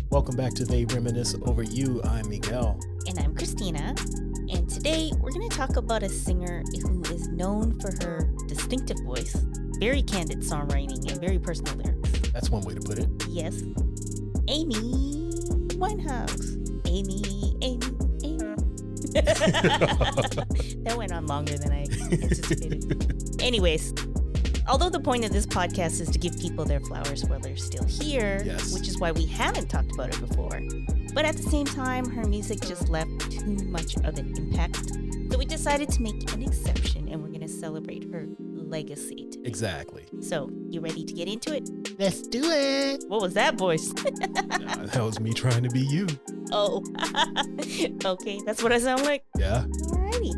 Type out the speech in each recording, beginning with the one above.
Welcome back to They Reminisce Over You. I'm Miguel. And I'm Christina. And today we're going to talk about a singer who is known for her distinctive voice, very candid songwriting, and very personal lyrics. That's one way to put it. Yes. Amy Winehouse. Amy. That went on longer than I anticipated. Anyways, although the point of this podcast is to give people their flowers while they're still here, Yes. which is why we haven't talked about it before, but at the same time, her music just left too much of an impact. So we decided to make an exception, and we're going to celebrate her legacy today. Exactly. So, you ready to get into it? Let's do it. What was that voice? That was me trying to be you. Oh, okay, that's what I sound like. Yeah. Alrighty,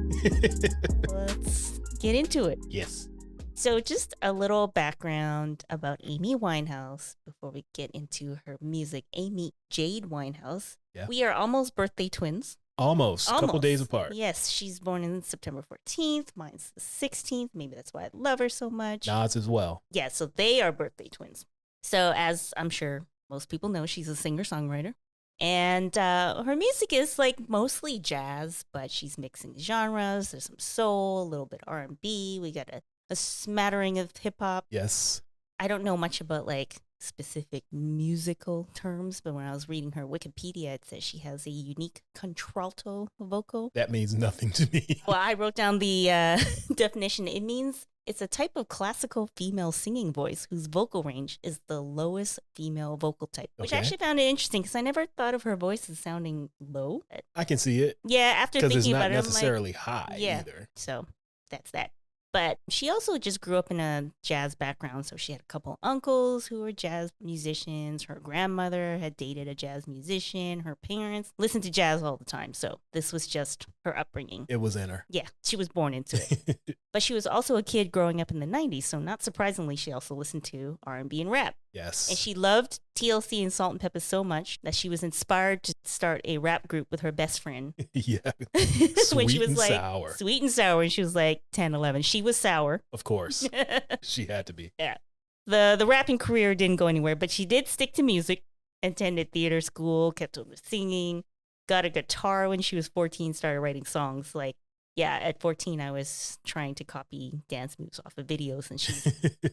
let's get into it. Yes. So just a little background about Amy Winehouse before we get into her music. Amy Jade Winehouse. Yeah. We are almost birthday twins. Almost. Couple days apart. Yes, she's born on September 14th. Mine's the 16th. Maybe that's why I love her so much. Nas as well. Yeah, so they are birthday twins. So as I'm sure most people know, she's a singer-songwriter. And her music is like mostly jazz, but she's mixing genres. There's some soul, a little bit R&B. We got a smattering of hip hop. Yes. I don't know much about like specific musical terms, but when I was reading her Wikipedia, it says she has a unique contralto vocal. That means nothing to me. Well, I wrote down the definition. It means it's a type of classical female singing voice whose vocal range is the lowest female vocal type, which I Okay. actually found it interesting because I never thought of her voice as sounding low. I can see it. Yeah, after Because it's thinking not about it, I'm like, necessarily high yeah. either. so that's that. But she also just grew up in a jazz background. So she had a couple uncles who were jazz musicians. Her grandmother had dated a jazz musician. Her parents listened to jazz all the time. So this was just her upbringing. It was in her. Yeah, she was born into it. But she was also a kid growing up in the 90s. So not surprisingly, she also listened to R&B and rap. Yes. And she loved TLC and Salt and Pepper so much that she was inspired to start a rap group with her best friend. Yeah. When she Sweet was and like sour. sweet and sour, and she was like 10, 11. She was sour. Of course. She had to be. Yeah. The rapping career didn't go anywhere, but she did stick to music, attended theater school, kept on saying, got a guitar when she was 14, started writing songs. Like, yeah, at 14, I was trying to copy dance moves off of videos, and she's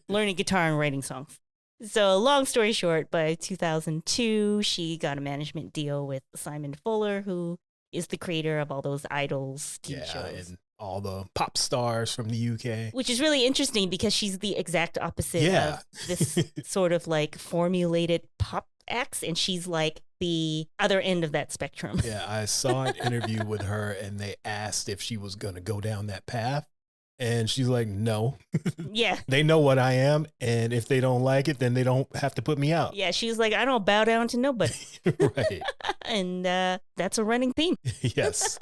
learning guitar and writing songs. So long story short, by 2002, she got a management deal with Simon Fuller, who is the creator of all those Idols TV shows. And all the pop stars from the UK. Which is really interesting because she's the exact opposite Yeah. of this sort of like formulated pop acts, and she's like the other end of that spectrum. Yeah, I saw an interview with her and they asked if she was going to go down that path. And she's like, no. Yeah. They know what I am. And if they don't like it, then they don't have to put me out. Yeah, she's like, I don't bow down to nobody. Right. And that's a running theme. Yes.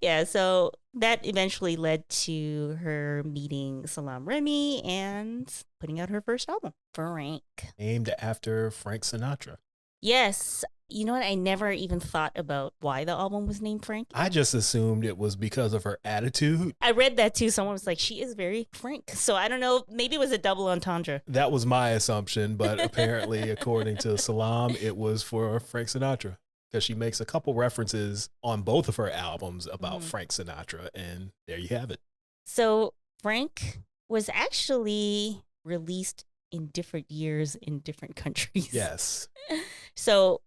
Yeah, so that eventually led to her meeting Salam Remy and putting out her first album, Frank. Named after Frank Sinatra. Yes. You know what? I never even thought about why the album was named Frank. I just assumed it was because of her attitude. I read that too. Someone was like, she is very frank. So I don't know. Maybe it was a double entendre. That was my assumption. But apparently, according to Salam, it was for Frank Sinatra. Because she makes a couple references on both of her albums about Frank Sinatra. And there you have it. So Frank was actually released in different years in different countries. Yes. So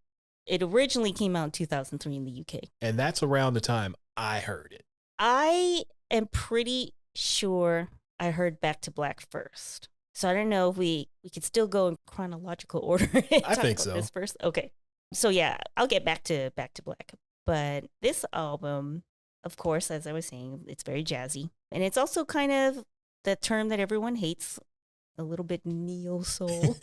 it originally came out in 2003 in the UK. And that's around the time I heard it. I am pretty sure I heard Back to Black first. So I don't know if we could still go in chronological order. I think so. This first. Okay. So yeah, I'll get back to Black. But this album, of course, as I was saying, it's very jazzy. And it's also kind of the term that everyone hates, a little bit neo-soul.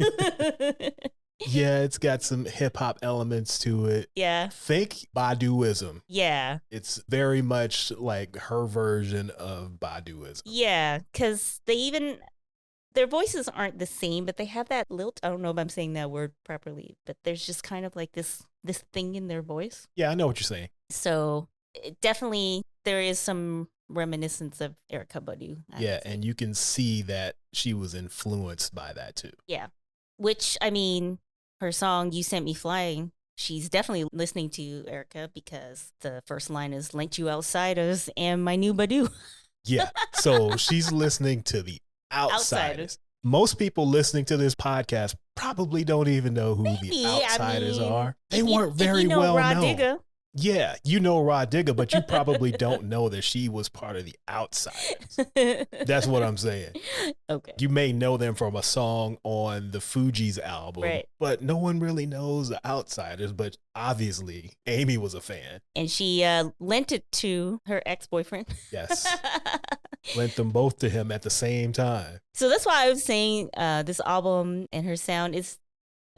Yeah, it's got some hip hop elements to it. Yeah. Fake Baduism. Yeah. It's very much like her version of Baduism. Yeah. Because their voices aren't the same, but they have that lilt. I don't know if I'm saying that word properly, but there's just kind of like this thing in their voice. Yeah, I know what you're saying. So definitely there is some reminiscence of Erykah Badu. Yeah, and you can see that she was influenced by that too. Yeah. Which, I mean, her song You Sent Me Flying she's definitely listening to you, Erica, because the first line is "Lent You Outsiders" and "My New Badoo." Yeah. So she's listening to the outsiders. Most people listening to this podcast probably don't even know who the outsiders are. They weren't very well known. Digga. Yeah, you know Rod Digger, but you probably don't know that she was part of the outsiders. That's what I'm saying. Okay. You may know them from a song on the Fugees album, right, but no one really knows the outsiders. But obviously, Amy was a fan. And she lent it to her ex-boyfriend. Yes. Lent them both to him at the same time. So that's why I was saying this album and her sound is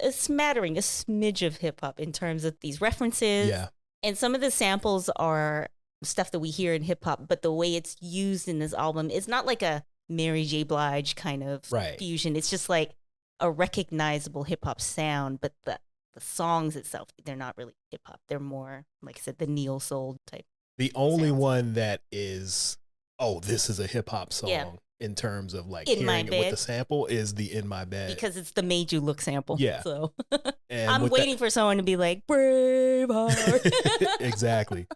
a smattering, a smidge of hip-hop in terms of these references. Yeah. And some of the samples are stuff that we hear in hip hop, but the way it's used in this album is not like a Mary J. Blige kind of fusion. It's just like a recognizable hip hop sound, but the songs itself, they're not really hip hop. They're more, like I said, the neo soul type. The only one that is, this is a hip hop song in terms of like hearing it with the sample is the "In My Bed," because it's the "Made You Look" sample. Yeah. So and I'm waiting for someone to be like Braveheart. Exactly.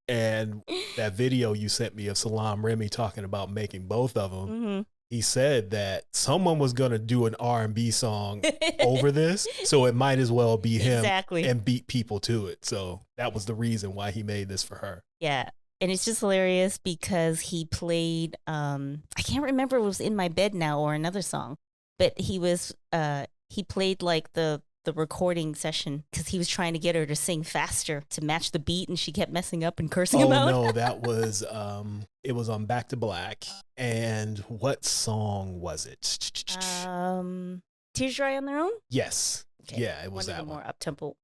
And that video you sent me of Salam Remy talking about making both of them, he said that someone was going to do an R&B song over this, so it might as well be him and beat people to it. So that was the reason why he made this for her. Yeah. And it's just hilarious because he played, I can't remember if it was "In My Bed Now" or another song, but he played like the recording session because he was trying to get her to sing faster to match the beat, and she kept messing up and cursing him out. Oh, no, that was, it was on Back to Black. And what song was it? Tears Dry on Their Own? Yes. Okay. Yeah, it was that one. More up-tempo.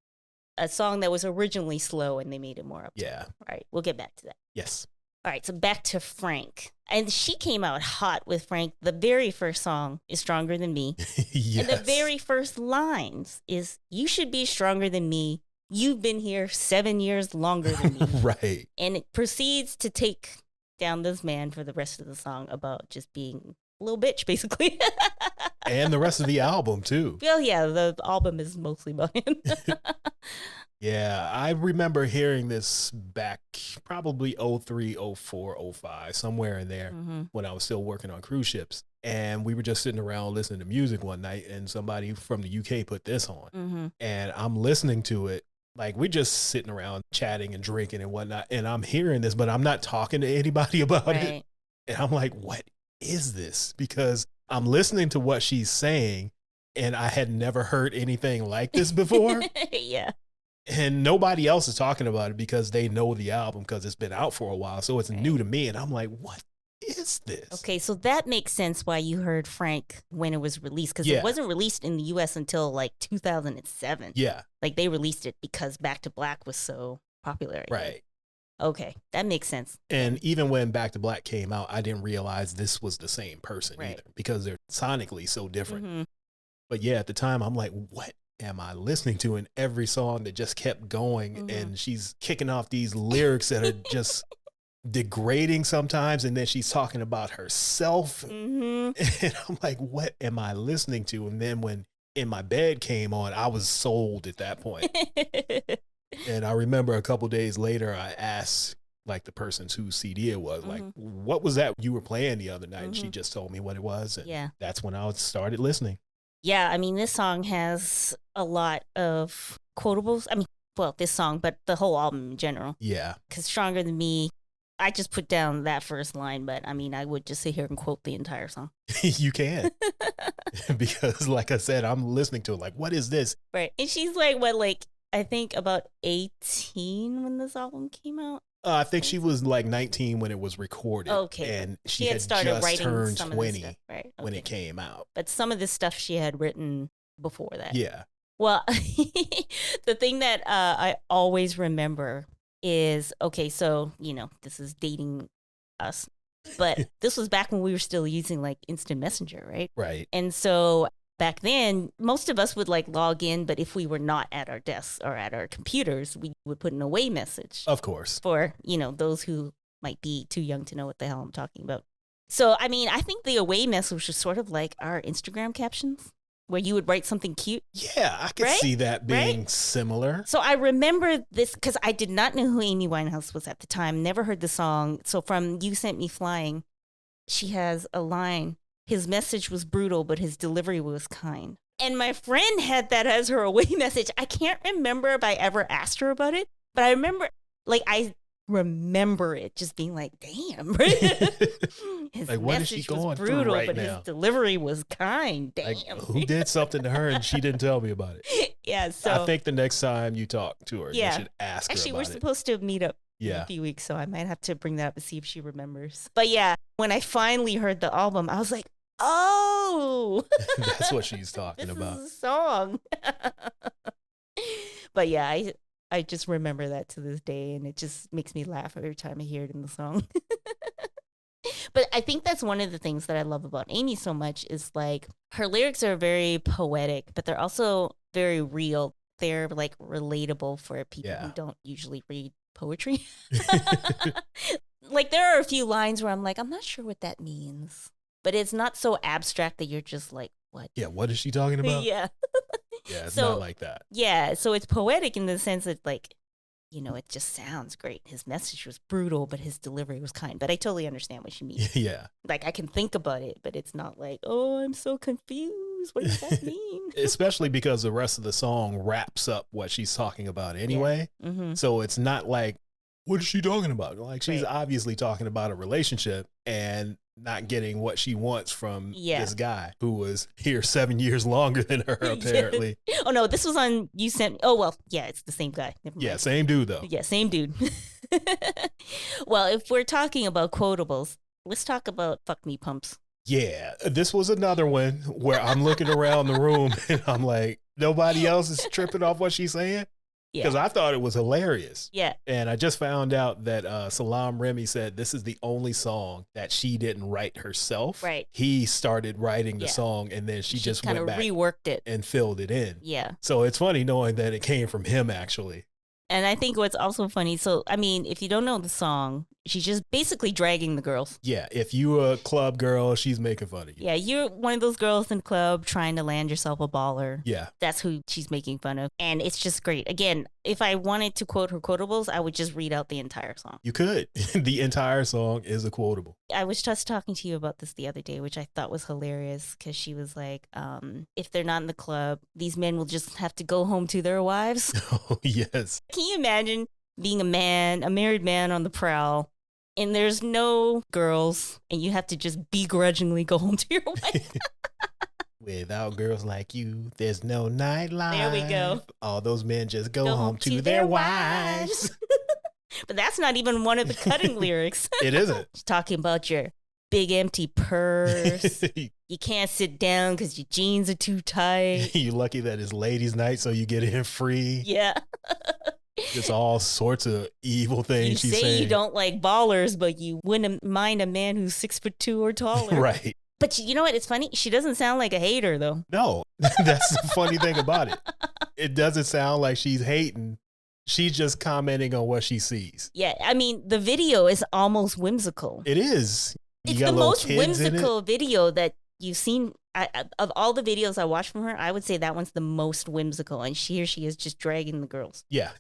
A song that was originally slow and they made it more up-tempo. Yeah. All right, we'll get back to that. Yes. All right, so back to Frank. And she came out hot with Frank. The very first song is "Stronger Than Me." Yes. And the very first lines is, "You should be stronger than me. You've been here 7 years longer than me." Right. And it proceeds to take down this man for the rest of the song about just being a little bitch, basically. And the rest of the album, too. Well, yeah, the album is mostly about him. Yeah, I remember hearing this back probably 03, 04, 05, somewhere in there when I was still working on cruise ships. And we were just sitting around listening to music one night, and somebody from the UK put this on. And I'm listening to it. Like, we're just sitting around chatting and drinking and whatnot. And I'm hearing this, but I'm not talking to anybody about it. And I'm like, what is this? Because I'm listening to what she's saying, and I had never heard anything like this before. Yeah. And nobody else is talking about it because they know the album because it's been out for a while. So it's new to me. And I'm like, what is this? Okay, so that makes sense why you heard Frank when it was released, because it wasn't released in the US until like 2007. Yeah. Like they released it because Back to Black was so popular. Right. Okay, that makes sense. And even when Back to Black came out, I didn't realize this was the same person either because they're sonically so different. But yeah, at the time, I'm like, what am I listening to? In every song that just kept going, and she's kicking off these lyrics that are just degrading sometimes, and then she's talking about herself. And I'm like, what am I listening to? And then when "In My Bed" came on, I was sold at that point. And I remember a couple days later, I asked like the person whose CD it was, like, what was that you were playing the other night? And she just told me what it was. And that's when I started listening. Yeah, I mean, this song has a lot of quotables. I mean, well, this song, but the whole album in general. Yeah. Because "Stronger Than Me," I just put down that first line, but I mean, I would just sit here and quote the entire song. You can. Because like I said, I'm listening to it like, what is this? Right. And she's like, what, like, I think about 18 when this album came out? I think she was like 19 when it was recorded. Okay. And she had started just writing turned 20 right? when it came out. But some of this stuff she had written before that. Yeah. Well, the thing that I always remember is, okay, so, you know, this is dating us, but this was back when we were still using like instant messenger, right? Right. And so back then, most of us would like log in, but if we were not at our desks or at our computers, we would put an away message. Of course. For, you know, those who might be too young to know what the hell I'm talking about. So, I mean, I think the away message was sort of like our Instagram captions. where you would write something cute. Yeah, I could see that being similar. So I remember this because I did not know who Amy Winehouse was at the time, never heard the song. So from You Sent Me Flying, she has a line, his message was brutal, but his delivery was kind. And my friend had that as her away message. I can't remember if I ever asked her about it, but I remember it just being like, damn, right? His like, what is she going brutal, through right but now? His delivery was kind. Damn. Like, who did something to her and she didn't tell me about it? Yeah, so I think the next time you talk to her, you should ask her actually, about we're supposed to meet up in a few weeks, so I might have to bring that up and see if she remembers. But yeah, when I finally heard the album, I was like, oh, that's what she's talking about. This is a song. But yeah, I just remember that to this day, and it just makes me laugh every time I hear it in the song. But I think that's one of the things that I love about Amy so much is like her lyrics are very poetic, but they're also very real. They're like relatable for people who don't usually read poetry. Like there are a few lines where I'm like, I'm not sure what that means, but it's not so abstract that you're just like, what? Yeah, what is she talking about? Yeah. Yeah, it's not like that. Yeah, so it's poetic in the sense that, like, you know, it just sounds great. His message was brutal, but his delivery was kind. But I totally understand what she means. Yeah. Like, I can think about it, but it's not like, oh, I'm so confused. What does that mean? Especially because the rest of the song wraps up what she's talking about anyway. Yeah. Mm-hmm. So it's not like, what is she talking about? Like, she's obviously talking about a relationship and not getting what she wants from this guy who was here 7 years longer than her, apparently. Oh, no, this was on You Sent Me. Oh, well, yeah, it's the same guy. Never mind. Yeah, same dude, though. Yeah, same dude. Well, if we're talking about quotables, let's talk about Fuck Me Pumps. Yeah, this was another one where I'm looking around the room and I'm like, nobody else is tripping off what she's saying? Because I thought it was hilarious. Yeah. And I just found out that Salam Remy said this is the only song that she didn't write herself. Right. He started writing the song and then she just went back, reworked it, and filled it in. Yeah. So it's funny knowing that it came from him, actually. And I think what's also funny, so, I mean, if you don't know the song, she's just basically dragging the girls. Yeah, if you're a club girl, she's making fun of you. Yeah, you're one of those girls in the club trying to land yourself a baller. Yeah. That's who she's making fun of. And it's just great. Again, if I wanted to quote her quotables, I would just read out the entire song. You could. The entire song is a quotable. I was just talking to you about this the other day, which I thought was hilarious because she was like, if they're not in the club, these men will just have to go home to their wives. Oh, yes. Can you imagine being a married man on the prowl, and there's no girls, and you have to just begrudgingly go home to your wife? Without girls like you, there's no nightlife. There we go. All those men just go home to their wives. But that's not even one of the cutting lyrics. It isn't. She's talking about your big empty purse. You can't sit down because your jeans are too tight. You're lucky that it's ladies' night, so you get in free. Yeah. Just all sorts of evil things she's saying. You don't like ballers, but you wouldn't mind a man who's 6'2" or taller. Right. But you know what? It's funny. She doesn't sound like a hater, though. No, that's the funny thing about it. It doesn't sound like she's hating. She's just commenting on what she sees. Yeah. I mean, the video is almost whimsical. It is. It's the most whimsical video that you've seen. Of all the videos I watched from her, I would say that one's the most whimsical. And here she is just dragging the girls. Yeah.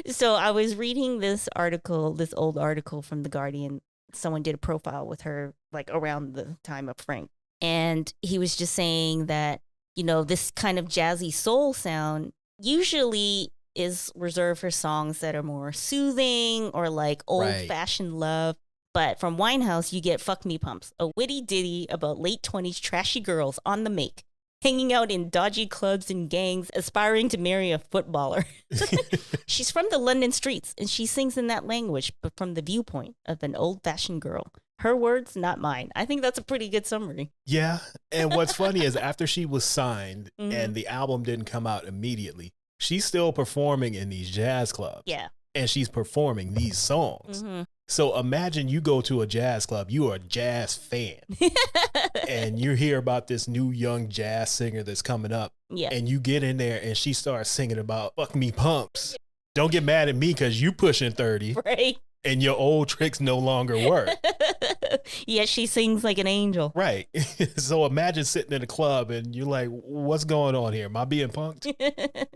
So I was reading this old article from The Guardian. Someone did a profile with her like around the time of Frank. And he was just saying that, you know, this kind of jazzy soul sound usually is reserved for songs that are more soothing or like old-fashioned love. But from Winehouse, you get Fuck Me Pumps, a witty ditty about late 20s trashy girls on the make, hanging out in dodgy clubs and gangs, aspiring to marry a footballer. She's from the London streets, and she sings in that language, but from the viewpoint of an old-fashioned girl. Her words, not mine. I think that's a pretty good summary. Yeah, and what's funny is after she was signed and the album didn't come out immediately, she's still performing in these jazz clubs. Yeah. And she's performing these songs. Mm-hmm. So imagine you go to a jazz club, you are a jazz fan, and you hear about this new young jazz singer that's coming up, and you get in there and she starts singing about Fuck Me Pumps. Don't get mad at me because you pushing 30, right? And your old tricks no longer work. Yeah, she sings like an angel. Right. So imagine sitting in a club and you're like, what's going on here? Am I being punked?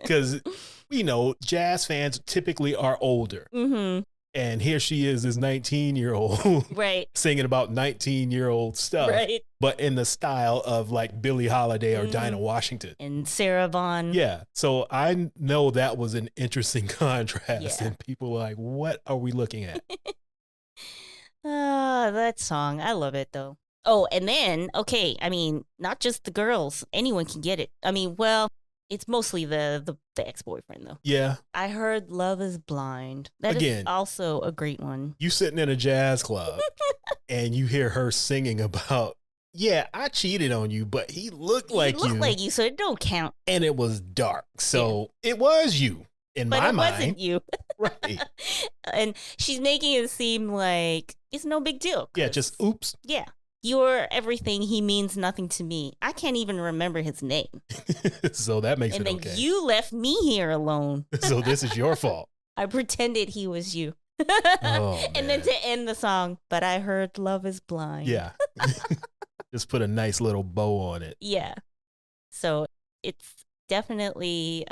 Because, jazz fans typically are older. Mm-hmm. And here she is, this 19-year-old, right, singing about 19-year-old stuff, right, but in the style of like Billie Holiday or Dinah Washington. And Sarah Vaughan. Yeah. So I know that was an interesting contrast. And people were like, what are we looking at? That song. I love it, though. Oh, and then, okay, I mean, not just the girls. Anyone can get it. I mean, well, it's mostly the ex-boyfriend, though. Yeah. I heard Love is Blind. That Again, is also a great one. You sitting in a jazz club and you hear her singing about, yeah, I cheated on you, but he looked like you. He looked like you, so it don't count. And it was dark. So it was you in my mind. But it wasn't you. Right. And she's making it seem like it's no big deal. Yeah, just oops. Yeah. You're everything. He means nothing to me. I can't even remember his name. So that makes it okay. And then you left me here alone. So this is your fault. I pretended he was you. Oh, and then to end the song, but I heard Love is Blind. Yeah. Just put a nice little bow on it. Yeah. So it's definitely,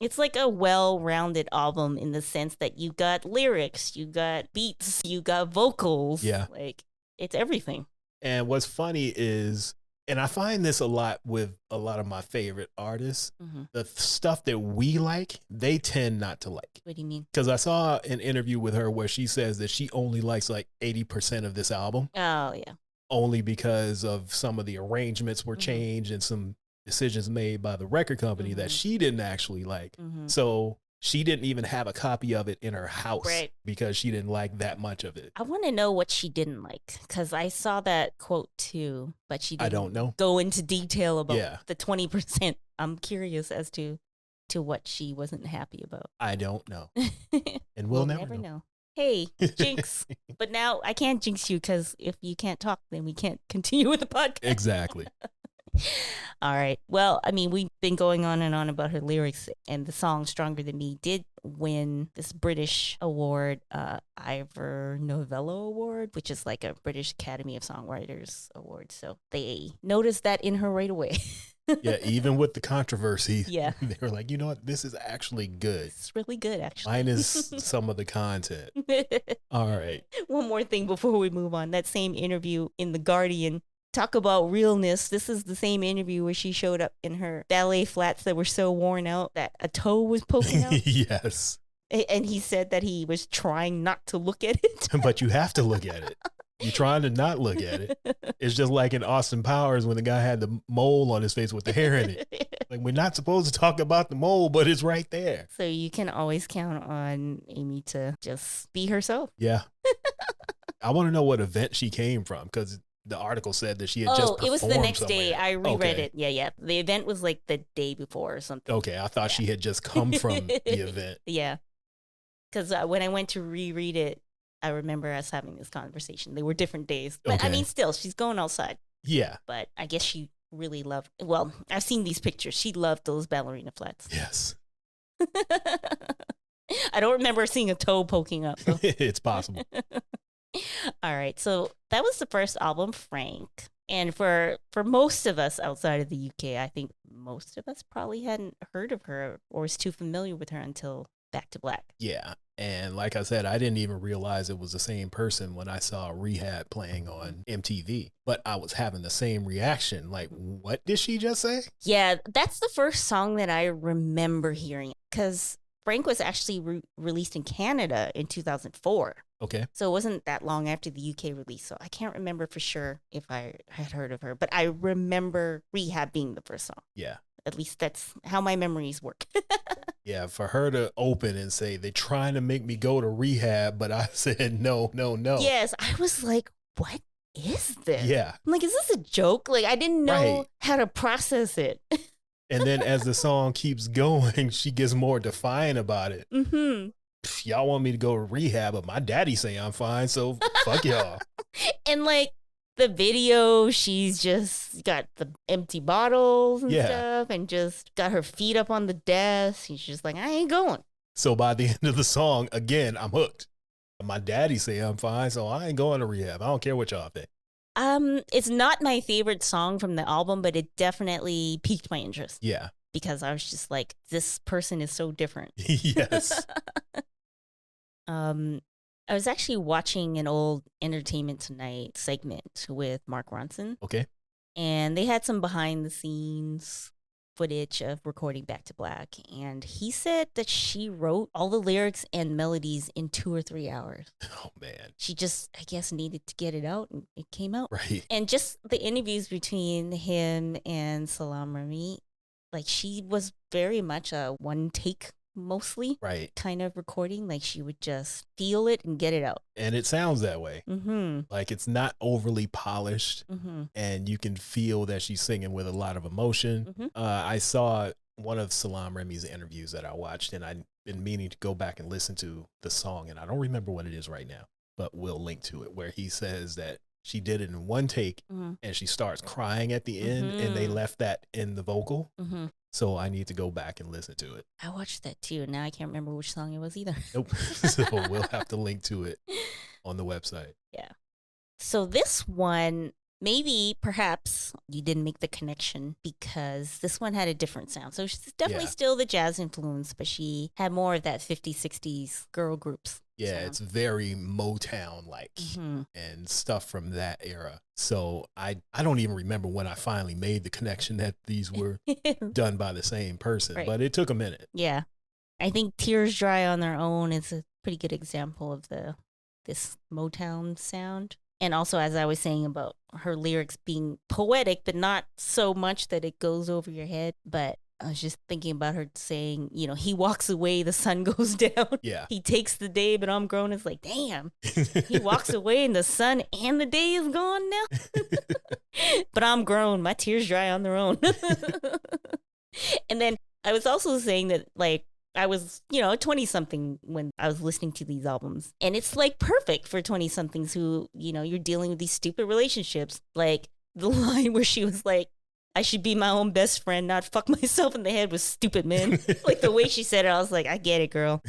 it's like a well-rounded album in the sense that you got lyrics, you got beats, you got vocals. Yeah. Like, it's everything. And what's funny is, and I find this a lot with a lot of my favorite artists, the stuff that we like, they tend not to like. What do you mean? Because I saw an interview with her where she says that she only likes like 80% of this album. Oh, yeah. Only because of some of the arrangements were changed and some decisions made by the record company that she didn't actually like. So she didn't even have a copy of it in her house because she didn't like that much of it. I want to know what she didn't like because I saw that quote too, but she didn't I don't know. Go into detail about the 20%. I'm curious as to what she wasn't happy about. I don't know. And we'll never know. Hey, jinx. But now I can't jinx you because if you can't talk, then we can't continue with the podcast. Exactly. All right. Well, I mean, we've been going on and on about her lyrics, and the song Stronger Than Me did win this British award, Ivor Novello Award, which is like a British Academy of Songwriters award. So they noticed that in her right away. Yeah, even with the controversy, they were like, you know what? This is actually good. It's really good, actually. Minus some of the content. All right. One more thing before we move on. That same interview in The Guardian, talk about realness. This is the same interview where she showed up in her ballet flats that were so worn out that a toe was poking out. Yes. And he said that he was trying not to look at it. But you have to look at it. You're trying to not look at it. It's just like in Austin Powers when the guy had the mole on his face with the hair in it. Like, we're not supposed to talk about the mole, but it's right there. So you can always count on Amy to just be herself. Yeah. I want to know what event she came from because the article said that she had just performed it was the next somewhere. day. I reread it. Yeah. The event was like the day before or something. Okay, I thought she had just come from the event. Yeah. Because when I went to reread it, I remember us having this conversation. They were different days. But I mean, still, she's going outside. Yeah. But I guess she really loved, well, I've seen these pictures. She loved those ballerina flats. Yes. I don't remember seeing a toe poking up. So. It's possible. All right. So that was the first album, Frank. And for most of us outside of the UK, I think most of us probably hadn't heard of her or was too familiar with her until Back to Black. Yeah. And like I said, I didn't even realize it was the same person when I saw Rehab playing on MTV. But I was having the same reaction. Like, what did she just say? Yeah, that's the first song that I remember hearing. Because Frank was actually released in Canada in 2004. Okay. So it wasn't that long after the UK release. So I can't remember for sure if I had heard of her. But I remember Rehab being the first song. Yeah. At least that's how my memories work. Yeah, for her to open and say, they're trying to make me go to rehab, but I said, no. Yes, I was like, what is this? Yeah. I'm like, is this a joke? Like, I didn't know how to process it. And then as the song keeps going, she gets more defiant about it. Mm-hmm. Y'all want me to go to rehab, but my daddy say I'm fine, so fuck y'all. And like, the video, she's just got the empty bottles and stuff and just got her feet up on the desk. She's just like, I ain't going. So by the end of the song, again, I'm hooked. My daddy say I'm fine, so I ain't going to rehab. I don't care what y'all think. It's not my favorite song from the album, but it definitely piqued my interest. Yeah. Because I was just like, this person is so different. Yes. I was actually watching an old Entertainment Tonight segment with Mark Ronson. Okay. And they had some behind the scenes footage of recording Back to Black. And he said that she wrote all the lyrics and melodies in 2 or 3 hours. Oh, man. She just, I guess, needed to get it out, and it came out. Right. And just the interviews between him and Salam Remy, like, she was very much a one take, mostly, right, kind of recording. Like, she would just feel it and get it out. And it sounds that way. Mm-hmm. Like, it's not overly polished, and you can feel that she's singing with a lot of emotion. I saw one of Salam Remy's interviews that I watched, and I've been meaning to go back and listen to the song, and I don't remember what it is right now, but we'll link to it, where he says that she did it in one take, and she starts crying at the end, and they left that in the vocal. So I need to go back and listen to it. I watched that too. Now I can't remember which song it was either. Nope. So we'll have to link to it on the website. Yeah. So this one, maybe, perhaps you didn't make the connection because this one had a different sound. So she's definitely still the jazz influence, but she had more of that 50s, 60s girl groups. Yeah, it's very Motown-like and stuff from that era. So I don't even remember when I finally made the connection that these were done by the same person, but it took a minute. Yeah. I think Tears Dry on Their Own is a pretty good example of this Motown sound. And also, as I was saying about her lyrics being poetic, but not so much that it goes over your head, but I was just thinking about her saying, you know, he walks away, the sun goes down. Yeah. He takes the day, but I'm grown. It's like, damn. He walks away and the sun and the day is gone now. But I'm grown. My tears dry on their own. And then I was also saying that, like, I was, 20-something when I was listening to these albums. And it's, like, perfect for 20-somethings who, you're dealing with these stupid relationships. Like, the line where she was like, I should be my own best friend, not fuck myself in the head with stupid men. Like, the way she said it, I was like, I get it, girl.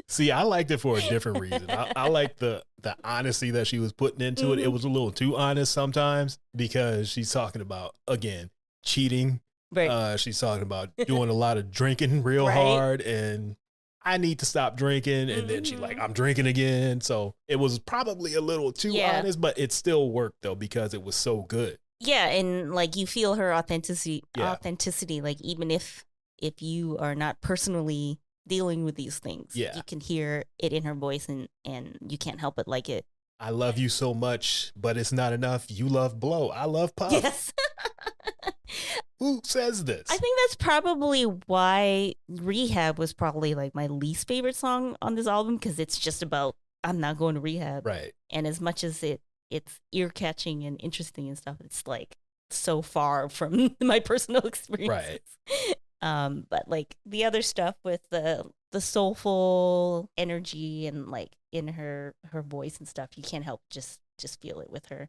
See, I liked it for a different reason. I like the honesty that she was putting into it. It was a little too honest sometimes because she's talking about, again, cheating. Right. She's talking about doing a lot of drinking real hard, and I need to stop drinking. And then she's like, I'm drinking again. So it was probably a little too honest, but it still worked, though, because it was so good. Yeah, and like you feel her authenticity. Like, even if you are not personally dealing with these things, you can hear it in her voice, and you can't help but like it. I love you so much, but it's not enough. You love blow. I love puff. Yes. Who says this? I think that's probably why Rehab was probably like my least favorite song on this album, because it's just about I'm not going to rehab. Right. And as much as it's ear-catching and interesting and stuff, it's like so far from my personal experiences. Right. But like the other stuff with the soulful energy and like in her voice and stuff, you can't help just feel it with her.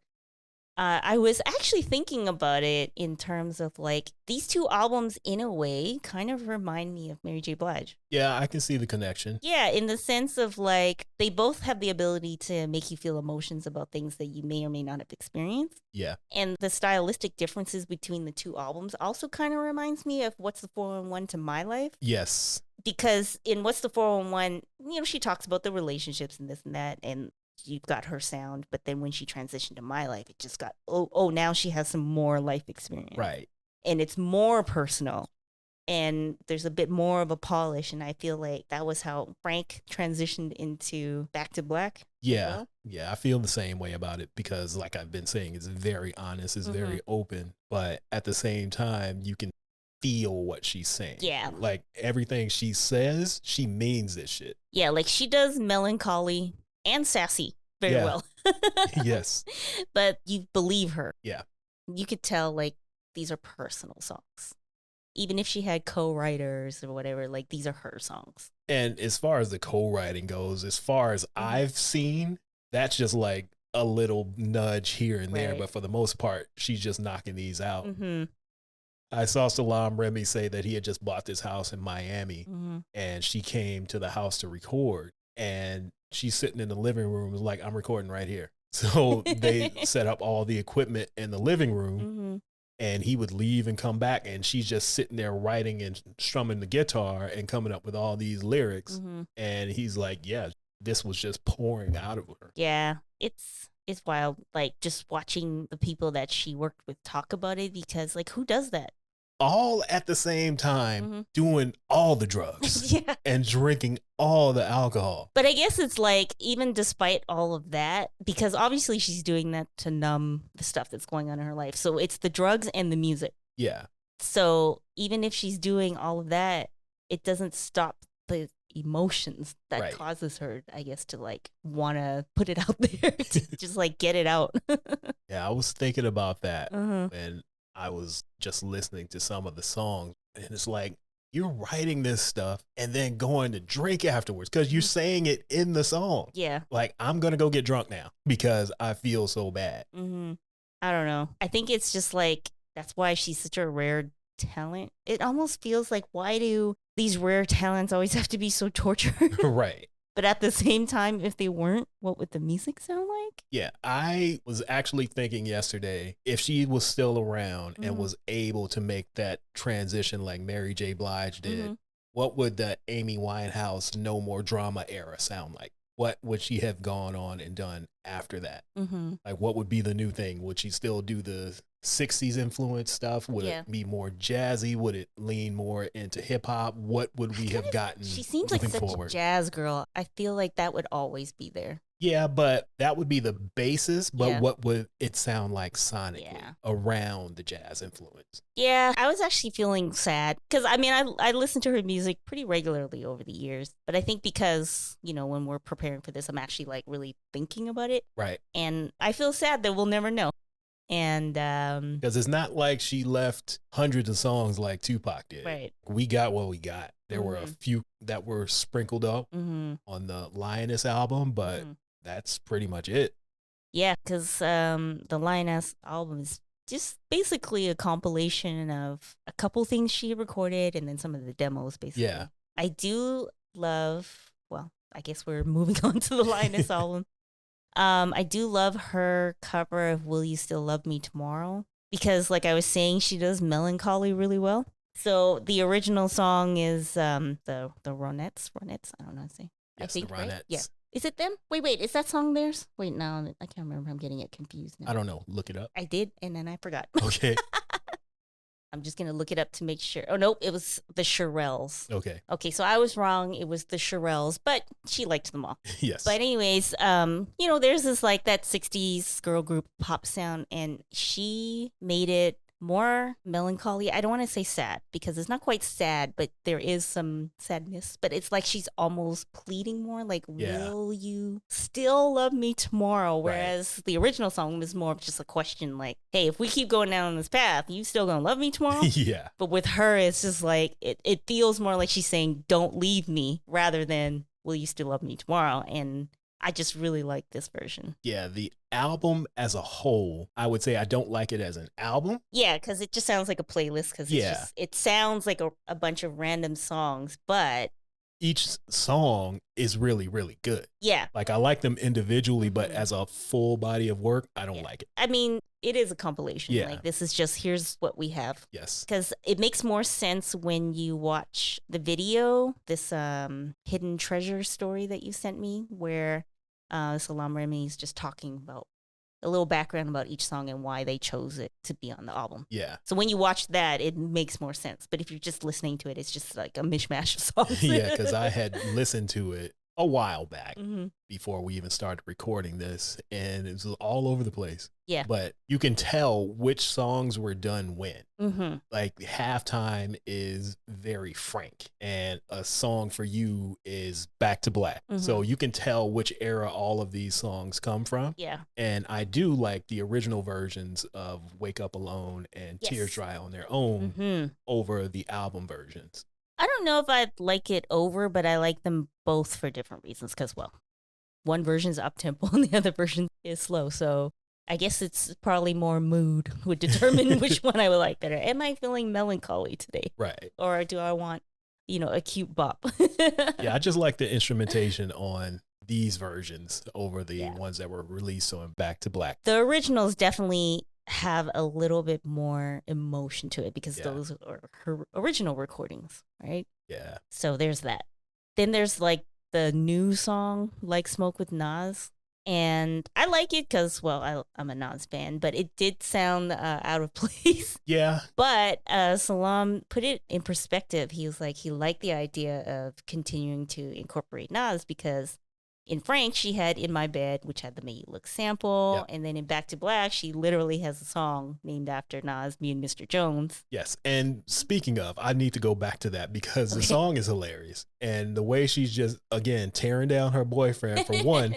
I was actually thinking about it in terms of like these two albums in a way kind of remind me of Mary J. Blige. Yeah, I can see the connection. Yeah, in the sense of like they both have the ability to make you feel emotions about things that you may or may not have experienced. Yeah. And the stylistic differences between the two albums also kind of reminds me of What's the 411 to My Life. Yes. Because in What's the 411, she talks about the relationships and this and that, and you've got her sound, but then when she transitioned to My Life, it just got, now she has some more life experience. Right. And it's more personal. And there's a bit more of a polish. And I feel like that was how Frank transitioned into Back to Black. Yeah. Well. Yeah. I feel the same way about it because, like I've been saying, it's very honest, it's very open. But at the same time, you can feel what she's saying. Yeah. Like everything she says, she means this shit. Yeah. Like she does melancholy and sassy very well. Yes. But you believe her. Yeah. You could tell like these are personal songs. Even if she had co-writers or whatever, like these are her songs. And as far as the co-writing goes, as far as I've seen, that's just like a little nudge here and there. But for the most part, she's just knocking these out. I saw Salam Remy say that he had just bought this house in Miami and she came to the house to record. and she's sitting in the living room like, I'm recording right here. So they set up all the equipment in the living room, and he would leave and come back, and she's just sitting there writing and strumming the guitar and coming up with all these lyrics. And he's like, yeah, this was just pouring out of her. Yeah, it's wild. Like, just watching the people that she worked with talk about it, because like, who does that? All at the same time, doing all the drugs and drinking all the alcohol. But I guess it's like, even despite all of that, because obviously she's doing that to numb the stuff that's going on in her life. So it's the drugs and the music. Yeah. So even if she's doing all of that, it doesn't stop the emotions that causes her, I guess, to like want to put it out there, to just like get it out. Yeah, I was thinking about that. And I was just listening to some of the songs, and it's like, you're writing this stuff and then going to drink afterwards because you're saying it in the song. Yeah. Like, I'm going to go get drunk now because I feel so bad. I don't know. I think it's just like, that's why she's such a rare talent. It almost feels like, why do these rare talents always have to be so tortured? Right. But at the same time, if they weren't, what would the music sound like? Yeah, I was actually thinking yesterday, if she was still around and was able to make that transition like Mary J. Blige did, what would the Amy Winehouse No More Drama era sound like? What would she have gone on and done after that? Like, what would be the new thing? Would she still do the 60s influence stuff? Would it be more jazzy? Would it lean more into hip hop? What would we have gotten? She seems like such a jazz girl. I feel like that would always be there. Yeah, but that would be the basis. But what would it sound like sonically around the jazz influence? Yeah, I was actually feeling sad because, I mean, I listened to her music pretty regularly over the years. But I think because, you know, when we're preparing for this, I'm actually like really thinking about it. Right. And I feel sad that we'll never know. And because it's not like she left hundreds of songs like Tupac did. Right. We got what we got. There were a few that were sprinkled up on the Lioness album, but that's pretty much it. Yeah, because the Lioness album is just basically a compilation of a couple things she recorded and then some of the demos, basically. Yeah. I do love, well, I guess we're moving on to the Lioness album. I do love her cover of Will You Still Love Me Tomorrow? Because like I was saying, she does melancholy really well. So the original song is the Ronettes. I don't know how to say. Yes, I think, the Ronettes. Right? Yeah. Is it them? Wait, is that song theirs? Wait, no, I can't remember. I'm getting it confused now. I don't know. Look it up. I did, and then I forgot. Okay. I'm just going to look it up to make sure. Oh, nope, it was the Shirelles. Okay, so I was wrong. It was the Shirelles, but she liked them all. Yes. But anyways, you know, there's this like that 60s girl group pop sound, and she made it more melancholy. I don't want to say sad because it's not quite sad, but there is some sadness. But it's like she's almost pleading more, like, will you still love me tomorrow? Whereas the original song was more of just a question, like, hey, if we keep going down this path, you still gonna love me tomorrow? Yeah. But with her, it's just like, it feels more like she's saying, don't leave me, rather than, will you still love me tomorrow? And I just really like this version. Yeah, the album as a whole, I would say I don't like it as an album. Yeah, because it just sounds like a playlist. Because it sounds like a bunch of random songs, but each song is really, really good. Yeah. Like, I like them individually, but as a full body of work, I don't like it. I mean, it is a compilation. Yeah. Like, this is just, here's what we have. Yes. Because it makes more sense when you watch the video, this hidden treasure story that you sent me, where Salam Remy is just talking about a little background about each song and why they chose it to be on the album. Yeah. So when you watch that, it makes more sense. But if you're just listening to it, it's just like a mishmash of songs. Yeah, because I had listened to it a while back before we even started recording this, and it was all over the place. Yeah. But you can tell which songs were done when. Like, Halftime is very frank, and A Song for You is Back to Black. So you can tell which era all of these songs come from. Yeah. And I do like the original versions of Wake Up Alone and Tears Dry on their own over the album versions. I don't know if I'd like it over, but I like them both for different reasons. Because, well, one version's up-tempo and the other version is slow. So I guess it's probably more mood would determine which one I would like better. Am I feeling melancholy today? Right. Or do I want a cute bop. Yeah, I just like the instrumentation on these versions over the ones that were released on Back to Black. The originals definitely have a little bit more emotion to it because those are her original recordings, right? Yeah. So there's that. Then there's like the new song, Like Smoke with Nas. And I like it because, well, I'm a Nas fan, but it did sound out of place. Yeah. But Salam put it in perspective. He was like, he liked the idea of continuing to incorporate Nas because in Frank, she had In My Bed, which had the Make You Look sample. Yep. And then in Back to Black, she literally has a song named after Nas, Me and Mr. Jones. Yes. And speaking of, I need to go back to that because the song is hilarious. And the way she's just, again, tearing down her boyfriend for one,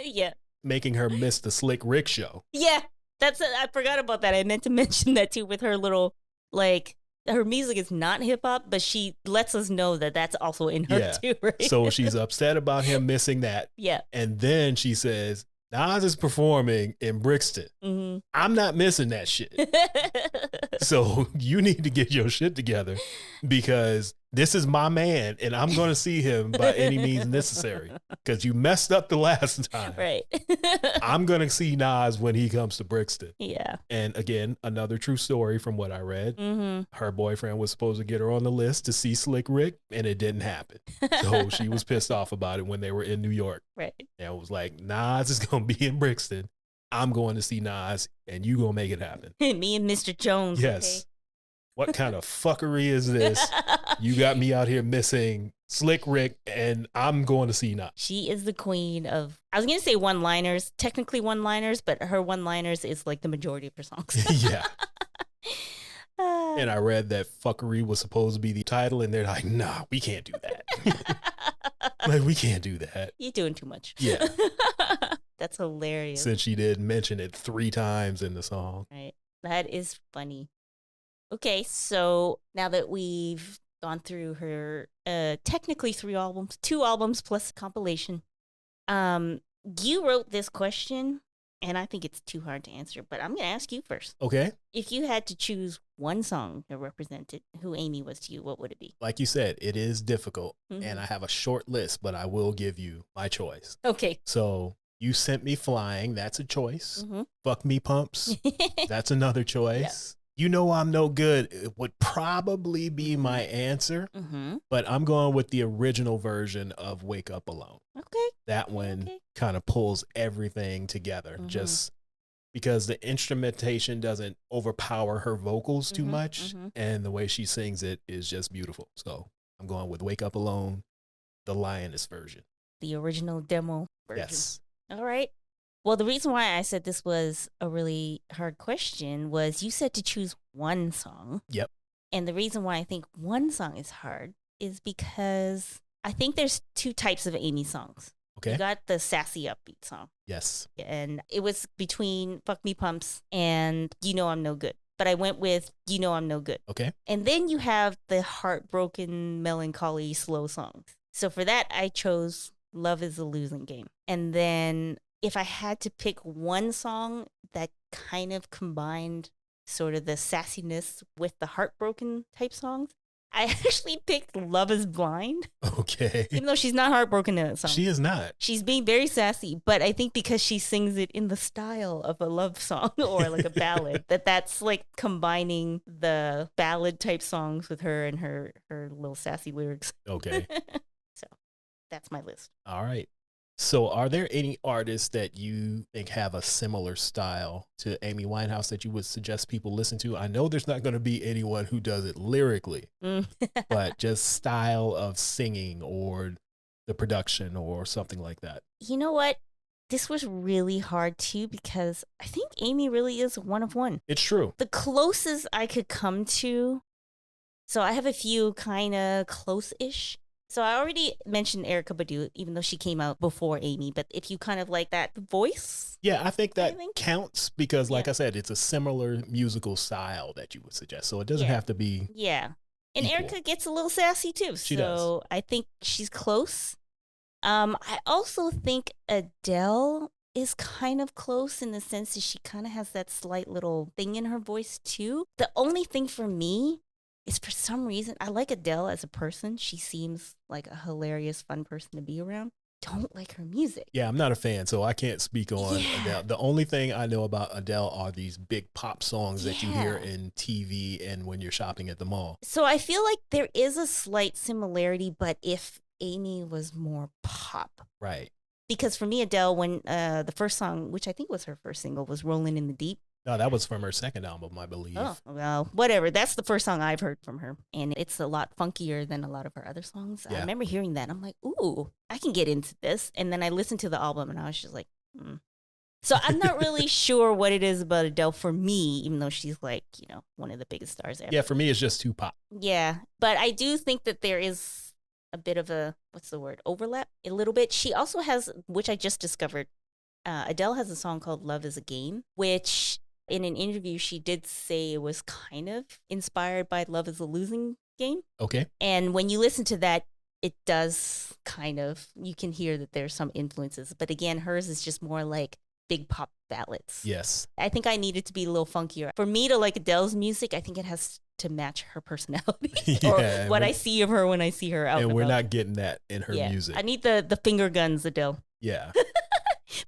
making her miss the Slick Rick show. Yeah. I forgot about that. I meant to mention that too with her little, like, her music is not hip hop, but she lets us know that that's also in her too, right? So she's upset about him missing that. Yeah. And then she says, Nas is performing in Brixton. Mm-hmm. I'm not missing that shit. So you need to get your shit together because this is my man and I'm going to see him by any means necessary because you messed up the last time. Right. I'm going to see Nas when he comes to Brixton. Yeah. And again, another true story from what I read. Mm-hmm. Her boyfriend was supposed to get her on the list to see Slick Rick and it didn't happen. So she was pissed off about it when they were in New York. Right. And it was like, Nas is going to be in Brixton. I'm going to see Nas and you going to make it happen. Me and Mr. Jones. Yes. Okay? What kind of fuckery is this? You got me out here missing Slick Rick and I'm going to see Nas. She is the queen of, I was going to say one-liners, technically one-liners, but her one-liners is like the majority of her songs. Yeah. And I read that fuckery was supposed to be the title and they're like, nah, we can't do that. Like, we can't do that. You're doing too much. Yeah. That's hilarious. Since she did mention it 3 times in the song. Right. That is funny. Okay, so now that we've gone through her technically 3 albums, 2 albums plus a compilation, you wrote this question, and I think it's too hard to answer, but I'm going to ask you first. Okay. If you had to choose one song that represented who Amy was to you, what would it be? Like you said, it is difficult, and I have a short list, but I will give you my choice. Okay. So you sent me Flying. That's a choice. Fuck Me Pumps. That's another choice. Yeah. You Know I'm No Good. It would probably be my answer, but I'm going with the original version of Wake Up Alone. Okay. That one kind of pulls everything together just because the instrumentation doesn't overpower her vocals too much, and the way she sings it is just beautiful. So I'm going with Wake Up Alone, the Lioness version. The original demo version. Yes. All right. Well, the reason why I said this was a really hard question was you said to choose one song. Yep. And the reason why I think one song is hard is because I think there's 2 types of Amy songs. Okay. You got the sassy upbeat song. Yes. And it was between Fuck Me Pumps and You Know I'm No Good. But I went with You Know I'm No Good. Okay. And then you have the heartbroken, melancholy, slow songs. So for that, I chose Love is a Losing Game. And then if I had to pick one song that kind of combined sort of the sassiness with the heartbroken type songs, I actually picked Love is Blind. Okay. Even though she's not heartbroken in that song. She is not. She's being very sassy, but I think because she sings it in the style of a love song or like a ballad, that's like combining the ballad type songs with her and her little sassy lyrics. Okay. So that's my list. All right. So are there any artists that you think have a similar style to Amy Winehouse that you would suggest people listen to? I know there's not going to be anyone who does it lyrically, but just style of singing or the production or something like that. You know what? This was really hard too because I think Amy really is one of one. It's true. The closest I could come to, so I have a few kind of close-ish. So I already mentioned Erykah Badu, even though she came out before Amy. But if you kind of like that voice. Yeah, I think that counts because, like I said, it's a similar musical style that you would suggest. So it doesn't have to be. Yeah. And equal. Erykah gets a little sassy too. She does. I think she's close. I also think Adele is kind of close in the sense that she kind of has that slight little thing in her voice too. The only thing for me is for some reason, I like Adele as a person. She seems like a hilarious, fun person to be around. Don't like her music. Yeah, I'm not a fan, so I can't speak on Yeah. Adele. The only thing I know about Adele are these big pop songs that you hear in TV and when you're shopping at the mall. So I feel like there is a slight similarity, but if Amy was more pop. Right. Because for me, Adele, when the first song, which I think was her first single, was Rolling in the Deep. No, that was from her second album, I believe. Oh, well, whatever. That's the first song I've heard from her. And it's a lot funkier than a lot of her other songs. Yeah. I remember hearing that. I'm like, ooh, I can get into this. And then I listened to the album and I was just like, So I'm not really sure what it is about Adele for me, even though she's like, one of the biggest stars ever. Yeah, for me, it's just too pop. Yeah. But I do think that there is a bit of a, overlap a little bit. She also has, which I just discovered, Adele has a song called Love is a Game, which in an interview, she did say it was kind of inspired by Love is a Losing Game. Okay. And when you listen to that, it does you can hear that there's some influences. But again, hers is just more like big pop ballads. Yes. I think I need it to be a little funkier. For me to like Adele's music, I think it has to match her personality or what I see of her when I see her out. And we're not getting that in her music. I need the finger guns, Adele. Yeah.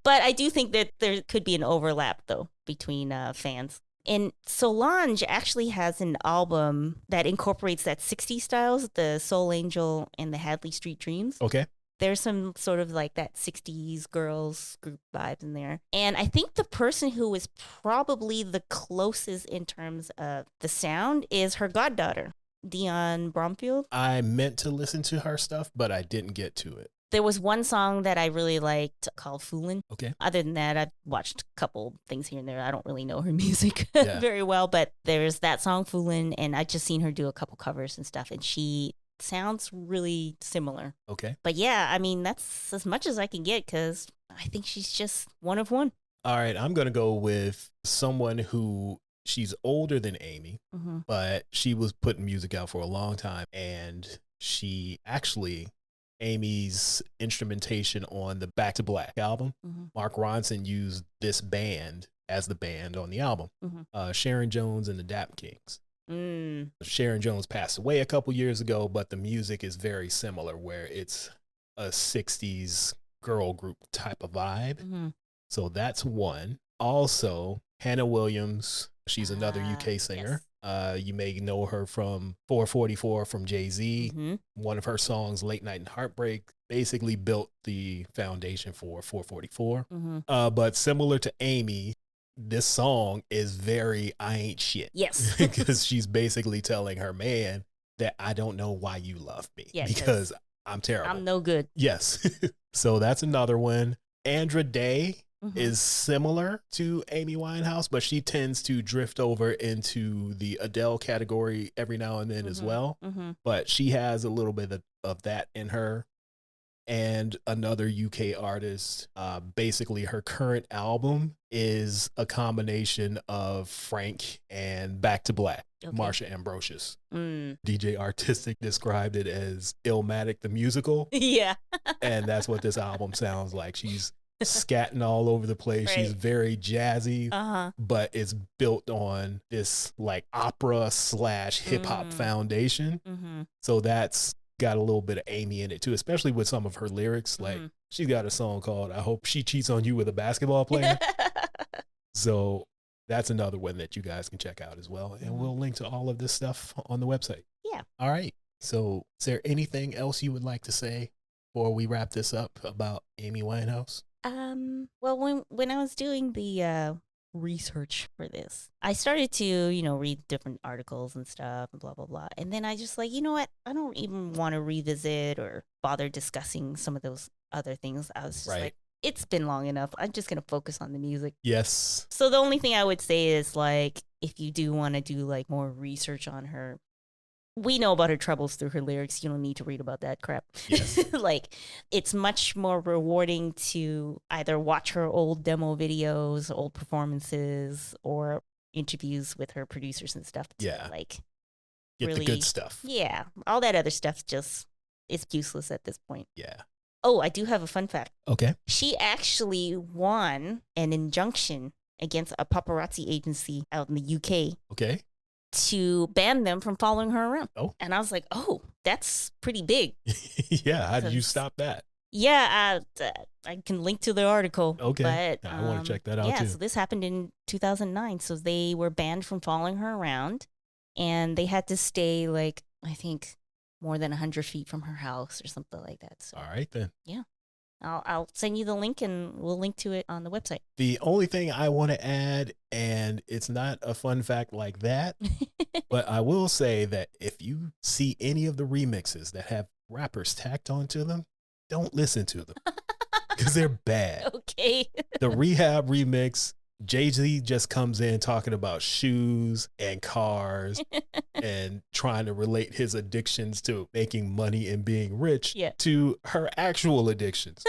But I do think that there could be an overlap, though, between fans. And Solange actually has an album that incorporates that 60s styles, the Soul Angel and the Hadley Street Dreams. Okay. There's some sort of like that 60s girls group vibes in there. And I think the person who is probably the closest in terms of the sound is her goddaughter, Dionne Bromfield. I meant to listen to her stuff, but I didn't get to it. There was one song that I really liked called Foolin'. Okay. Other than that, I've watched a couple things here and there. I don't really know her music very well, but there's that song Foolin', and I just seen her do a couple covers and stuff, and she sounds really similar. Okay. But yeah, I mean, that's as much as I can get because I think she's just one of one. All right, I'm going to go with someone who she's older than Amy, but she was putting music out for a long time, and she actually... Amy's instrumentation on the Back to Black album, Mark Ronson used this band as the band on the album. Sharon Jones and the Dap Kings. Sharon Jones passed away a couple years ago, but the music is very similar where it's a 60s girl group type of vibe. So that's one. Also, Hannah Williams, she's another UK singer. Yes. You may know her from 444 from Jay-Z. One of her songs, Late Night and Heartbreak, basically built the foundation for 444. But similar to Amy, this song is very I ain't shit. Yes. Because she's basically telling her man that I don't know why you love me because I'm terrible. I'm no good. Yes. So that's another one. Andra Day is similar to Amy Winehouse, but she tends to drift over into the Adele category every now and then as well. But she has a little bit of that in her. And another UK artist, basically her current album is a combination of Frank and Back to Black, Marsha Ambrosius. DJ Artistic described it as Illmatic the Musical. Yeah. And that's what this album sounds like. She's scatting all over the place. Right. She's very jazzy, but it's built on this like opera / hip hop foundation. So that's got a little bit of Amy in it too, especially with some of her lyrics. Like she's got a song called I Hope She Cheats on You with a Basketball Player. So that's another one that you guys can check out as well. And we'll link to all of this stuff on the website. Yeah. All right. So is there anything else you would like to say before we wrap this up about Amy Winehouse? Well, when I was doing the research for this, I started to, read different articles and stuff and blah, blah, blah. And then I just like, you know what? I don't even want to revisit or bother discussing some of those other things. I was just like, it's been long enough. I'm just going to focus on the music. Yes. So the only thing I would say is like, if you do want to do like more research on her, we know about her troubles through her lyrics. You don't need to read about that crap. Yes. Like, it's much more rewarding to either watch her old demo videos, old performances, or interviews with her producers and stuff. Yeah. Like, get really, the good stuff. Yeah. All that other stuff just is useless at this point. Yeah. Oh, I do have a fun fact. Okay. She actually won an injunction against a paparazzi agency out in the UK. Okay. to ban them from following her around. Oh. And I was like, oh, that's pretty big. Yeah. How did you stop that? Yeah, I can link to the article. Okay. But, I want to check that out too. So this happened in 2009. So they were banned from following her around, and they had to stay, like, I think more than 100 feet from her house or something like that. So, all right, then. Yeah. I'll send you the link, and we'll link to it on the website. The only thing I want to add, and it's not a fun fact like that, but I will say that if you see any of the remixes that have rappers tacked onto them, don't listen to them because they're bad. Okay. The Rehab remix, Jay-Z just comes in talking about shoes and cars and trying to relate his addictions to making money and being rich to her actual addictions.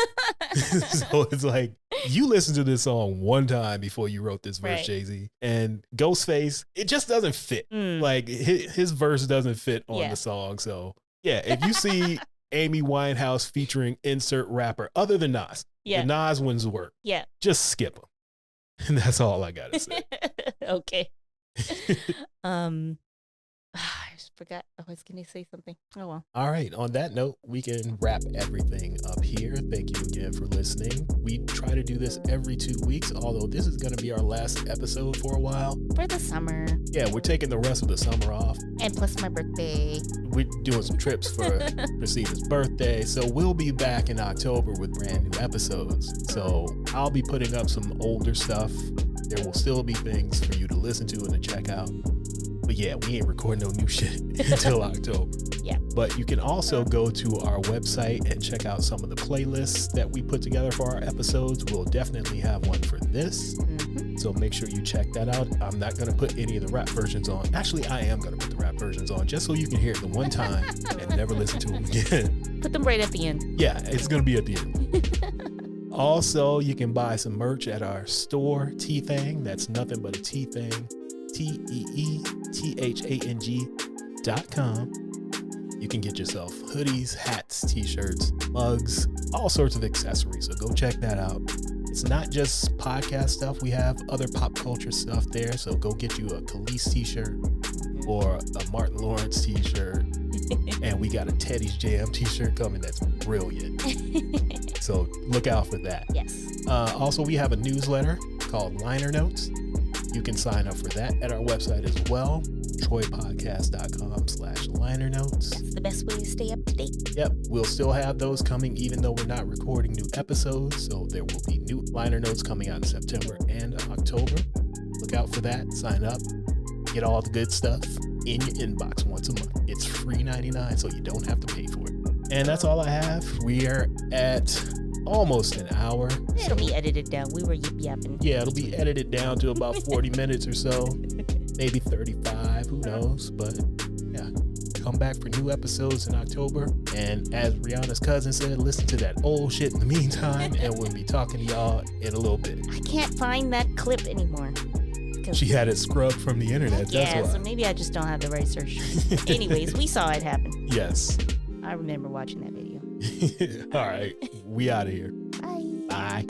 So it's like, you listen to this song one time before you wrote this verse, Jay-Z. And Ghostface, it just doesn't fit. Like his verse doesn't fit on the song. So yeah, if you see Amy Winehouse featuring insert rapper other than Nas, the Nas ones work. Yeah. Just skip them. And that's all I gotta say. Okay. I just forgot I was gonna say something. Oh well. All right. On that note, we can wrap everything up here. Thank you again for listening. We try to do this every 2 weeks, although this is gonna be our last episode for a while. For the summer. Yeah, we're taking the rest of the summer off. And plus my birthday. We're doing some trips for Christina's birthday. So we'll be back in October with brand new episodes. So I'll be putting up some older stuff. There will still be things for you to listen to and to check out. But yeah, we ain't recording no new shit until October. Yeah. But you can also go to our website and check out some of the playlists that we put together for our episodes. We'll definitely have one for this. Mm-hmm. So make sure you check that out. I'm not going to put any of the rap versions on. Actually, I am going to put the rap versions on just so you can hear it the one time and never listen to them again. Put them right at the end. Yeah, it's going to be at the end. Also, you can buy some merch at our store, T-Thang. That's nothing but a T-Thang. TEETHANG.com. You can get yourself hoodies, hats, t-shirts, mugs, all sorts of accessories. So go check that out. It's not just podcast stuff. We have other pop culture stuff there. So go get you a Khalees t-shirt or a Martin Lawrence t-shirt. And we got a Teddy's Jam t-shirt coming that's brilliant. So look out for that. Yes. Also, we have a newsletter called Liner Notes. You can sign up for that at our website as well, troypodcast.com/liner notes. That's the best way to stay up to date. Yep. We'll still have those coming even though we're not recording new episodes. So there will be new liner notes coming out in September and October. Look out for that. Sign up. Get all the good stuff in your inbox once a month. It's free $99, so you don't have to pay for it. And that's all I have. We are at almost an hour. It'll be edited down. We were yip-yapping. Yeah, it'll be edited down to about 40 minutes or so. Maybe 35, who knows? But yeah, come back for new episodes in October. And as Rihanna's cousin said, listen to that old shit in the meantime. And we'll be talking to y'all in a little bit. I can't find that clip anymore. She had it scrubbed from the internet. Yeah, that's why. So maybe I just don't have the right search. Anyways, we saw it happen. Yes. I remember watching that video. All right. We out of here. Bye. Bye.